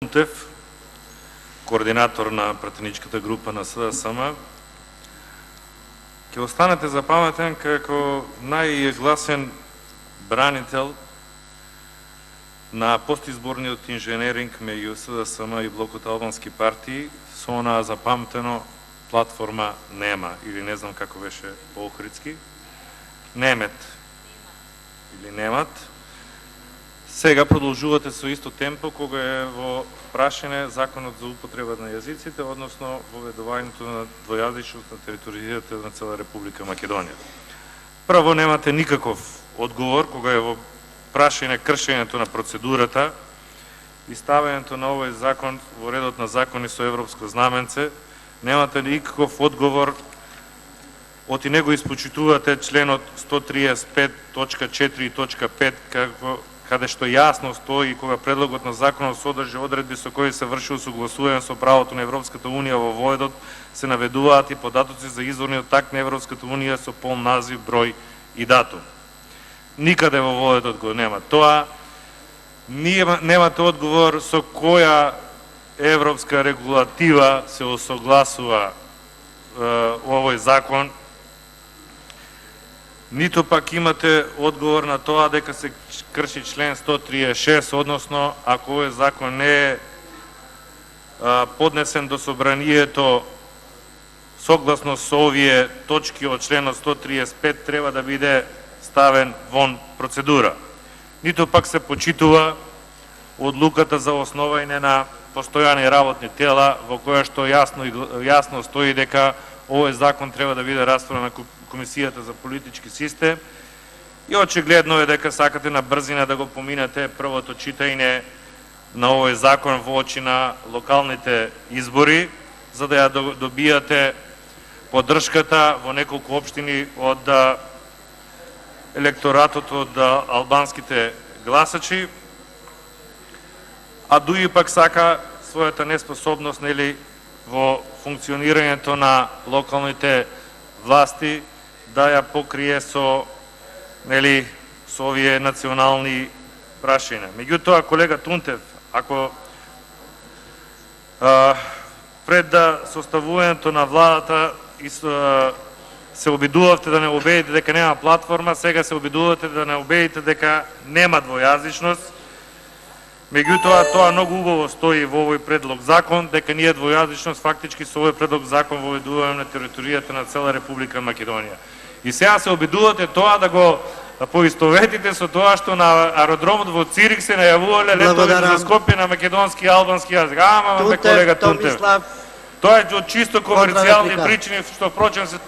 Тунтев, координатор на пратеничката група на СДСМ. Ќе останете запаметен како најгласен бранител на постизборниот инженеринг меѓу СДСМ и блокот албански партии со онаа запаметено платформа нема, или не знам како беше по-охридски, немет или немат. Сега продолжувате со исто темпо кога е во прашање законот за употреба на јазиците, односно воведувањето на двојазичност на територијата на цела Република Македонија. Прво, немате никаков одговор кога е во прашање кршењето на процедурата и ставањето на овој закон во редот на закони со европско знаменце. Немате никаков одговор, оти него испочитувате членот 135.4.5 каде што јасно стои кога предлогот на законот содржи одредби со кои се врши усогласување со правото на Европската унија во воедот, се наведуваат и податоци за изворниот акт на Европската унија со пол назив, број и датум. Никаде во воедот го нема тоа. Немате одговор со која европска регулатива се осогласува овој закон. Ниту пак имате одговор на тоа дека се крши член 136, односно ако овој закон не е поднесен до собранието согласно со овие точки од членот 135, треба да биде ставен вон процедура. Ниту пак се почитува одлуката за основање на постојани работни тела, во која што јасно стои дека овој закон треба да биде расправен на Комисијата за политички систем, и очигледно е дека сакате на брзина да го поминете првото читање на овој закон во очи на локалните избори, за да ја добијате поддршката во неколку општини од електоратот од албанските гласачи, а други пак сака својата неспособност во функционирањето на локалните власти да ја покрие со овие национални прашања. Меѓутоа, колега Тунтев, ако пред составувањето на владата се обидувавте да не убедите дека нема платформа, сега се обидувате да не убедите дека нема двојазичност. Меѓутоа, тоа многу убаво стои во овој предлог закон, дека ние двојазичност фактички со овој предлог закон воведуваме на територијата на цела Република Македонија. И сега се обидувате тоа да го поистоветите со тоа што на аеродромот во Цирик се најавувале летови за Скопје на македонски и албански јазик. Ама, колега Тунтев, тоа е од чисто комерцијални причини, што впрочем се